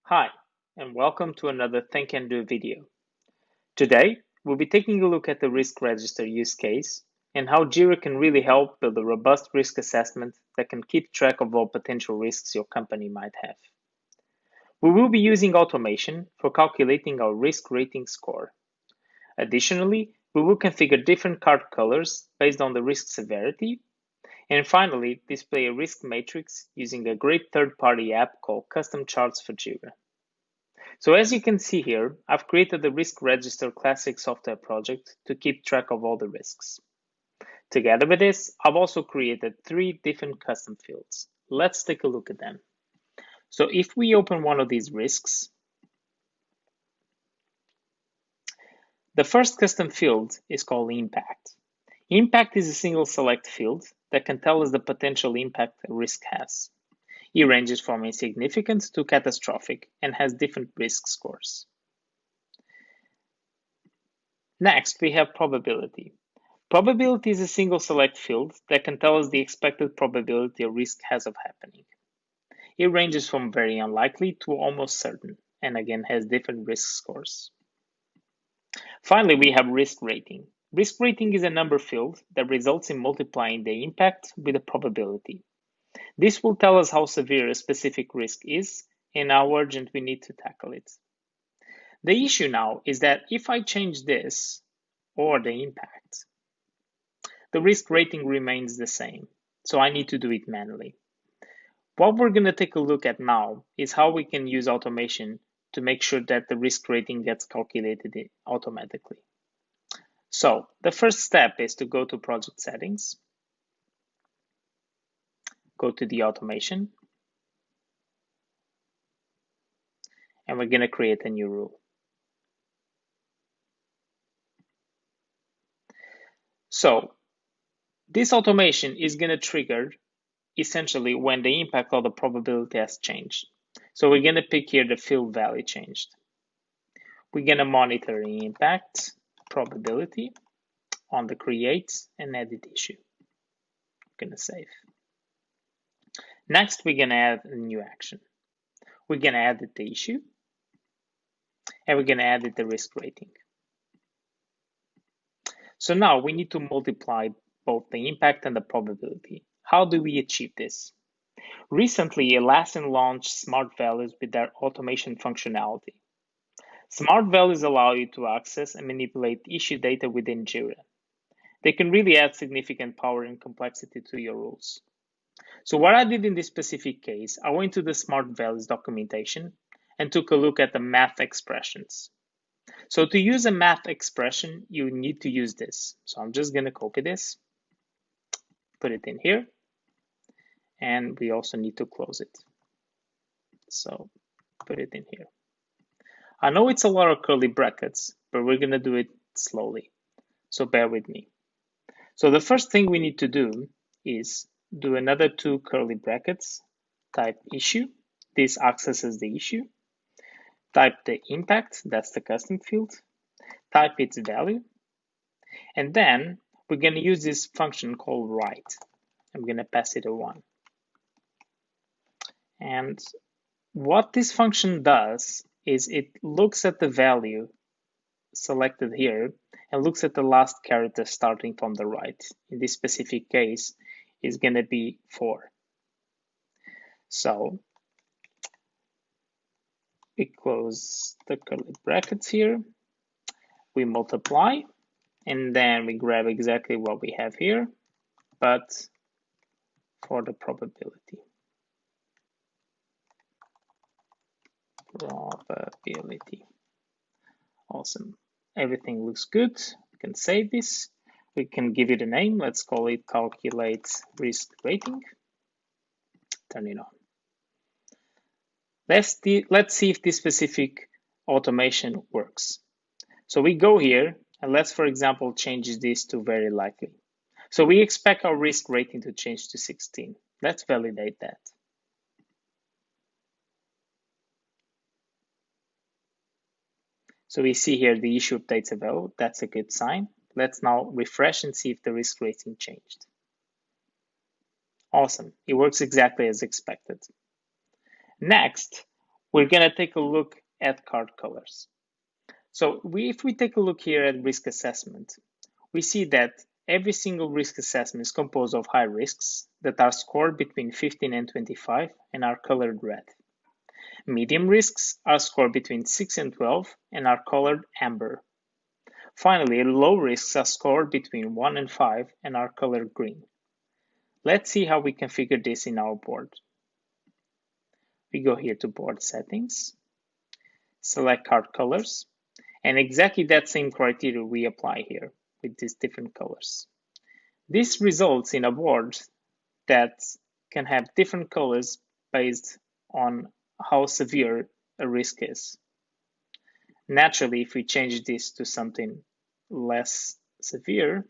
Hi, and welcome to another Think&Do video. Today, we'll be taking a look at the risk register use case and how Jira can really help build a robust risk assessment that can keep track of all potential risks your company might have. We will be using automation for calculating our risk rating score. Additionally, we will configure different card colors based on the risk severity. And finally, display a risk matrix using a great third-party app called customcharts for Jira. So as you can see here, I've created the Risk Register Classic software project to keep track of all the risks. Together with this, I've also created 3 different custom fields. Let's take a look at them. So if we open one of these risks, the first custom field is called Impact. Impact is a single select field that can tell us the potential impact a risk has. It ranges from insignificant to catastrophic and has different risk scores. Next, we have probability. Probability is a single select field that can tell us the expected probability a risk has of happening. It ranges from very unlikely to almost certain, and again has different risk scores. Finally, we have risk rating. Risk rating is a number field that results in multiplying the impact with the probability. This will tell us how severe a specific risk is and how urgent we need to tackle it. The issue now is that if I change this, or the impact, the risk rating remains the same, so I need to do it manually. What we're going to take a look at now is how we can use automation to make sure that the risk rating gets calculated automatically. So the first step is to go to Project Settings, go to the automation, and we're going to create a new rule. So this automation is going to trigger essentially when the impact of the probability has changed. So we're going to pick here the field value changed. We're going to monitor the impact probability on the create and edit issue. We're going to save. Next, we're going to add a new action. We're going to edit the issue, and we're going to edit the risk rating. So now we need to multiply both the impact and the probability. How do we achieve this? Recently, Atlassian launched smartvalues with their automation functionality. Smartvalues allow you to access and manipulate issue data within Jira. They can really add significant power and complexity to your rules. So what I did in this specific case, I went to the smartvalues documentation and took a look at the math expressions. So to use a math expression, you need to use this. So I'm just going to copy this, put it in here, and we also need to close it. So put it in here. I know it's a lot of curly brackets, but we're going to do it slowly. So bear with me. So the first thing we need to do is do another 2 curly brackets, type issue. This accesses the issue. Type the impact, that's the custom field. Type its value. And then we're going to use this function called write. I'm going to pass it a 1. And what this function does is it looks at the value selected here and looks at the last character starting from the right. In this specific case, is going to be 4. So we close the curly brackets here, we multiply, and then we grab exactly what we have here, but for the probability. Probability. Awesome. Everything looks good. We can save this. We can give it a name. Let's call it calculate risk rating. Turn it on. Let's see if this specific automation works. So we go here and let's, for example, change this to very likely. So we expect our risk rating to change to 16. Let's validate that. So we see here the issue updates available. That's a good sign. Let's now refresh and see if the risk rating changed. Awesome. It works exactly as expected. Next, we're going to take a look at card colors. So if we take a look here at risk assessment, we see that every single risk assessment is composed of high risks that are scored between 15 and 25 and are colored red. Medium risks are scored between 6 and 12 and are colored amber. Finally, low risks are scored between 1 and 5 and are colored green. Let's see how we configure this in our board. We go here to board settings, select card colors, and exactly that same criteria we apply here with these different colors. This results in a board that can have different colors based on how severe a risk is. Naturally, if we change this to something less severe,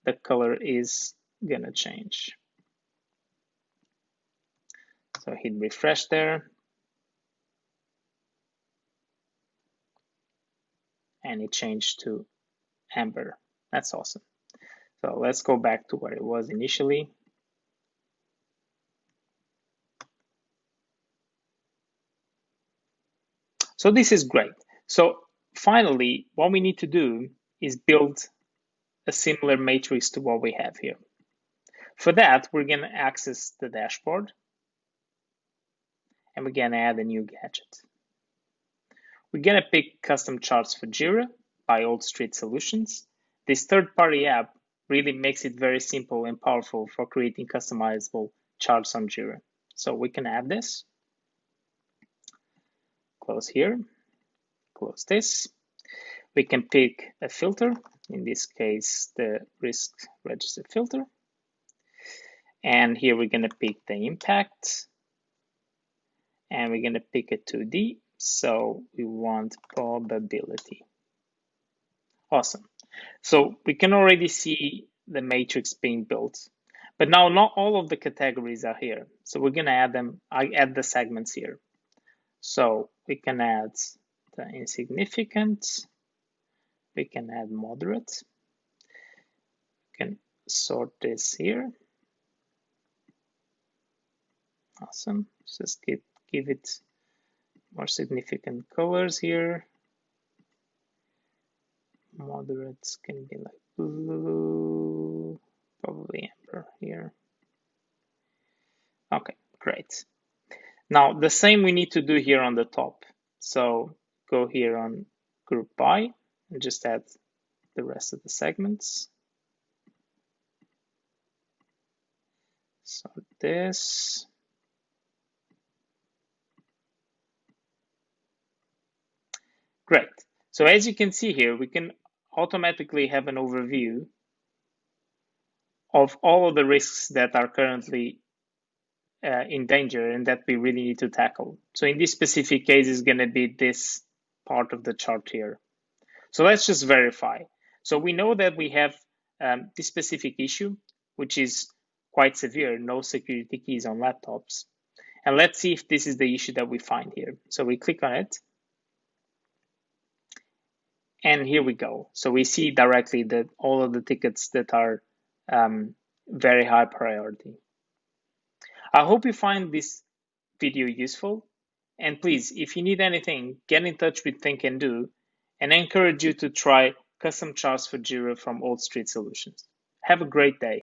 the color is gonna change. So hit refresh there. And it changed to amber. That's awesome. So let's go back to where it was initially. So this is great. So finally, what we need to do is build a similar matrix to what we have here. For that, we're going to access the dashboard and we're going to add a new gadget. We're going to pick custom charts for Jira by oldstreetsolutions. This third-party app really makes it very simple and powerful for creating customizable charts on Jira. So we can add this. Close here, close this. We can pick a filter, in this case, the risk register filter. And here we're going to pick the impact. And we're going to pick a 2D. So we want probability. Awesome. So we can already see the matrix being built. But now not all of the categories are here. So we're going to add them. I add the segments here. So we can add the insignificant. We can add moderate. We can sort this here. Awesome. Just give it more significant colors here. Moderates can be like blue, probably amber here. Okay, great. Now the same we need to do here on the top. So go here on group by and just add the rest of the segments. Sort this. Great. So as you can see here, we can automatically have an overview of all of the risks that are currently in danger and that we really need to tackle. So in this specific case, is going to be this part of the chart here. So let's just verify. So we know that we have this specific issue, which is quite severe, no security keys on laptops. And let's see if this is the issue that we find here. So we click on it. And here we go. So we see directly that all of the tickets that are very high priority. I hope you find this video useful. And please, if you need anything, get in touch with Think&Do, and I encourage you to try custom charts for Jira from Old Street Solutions. Have a great day.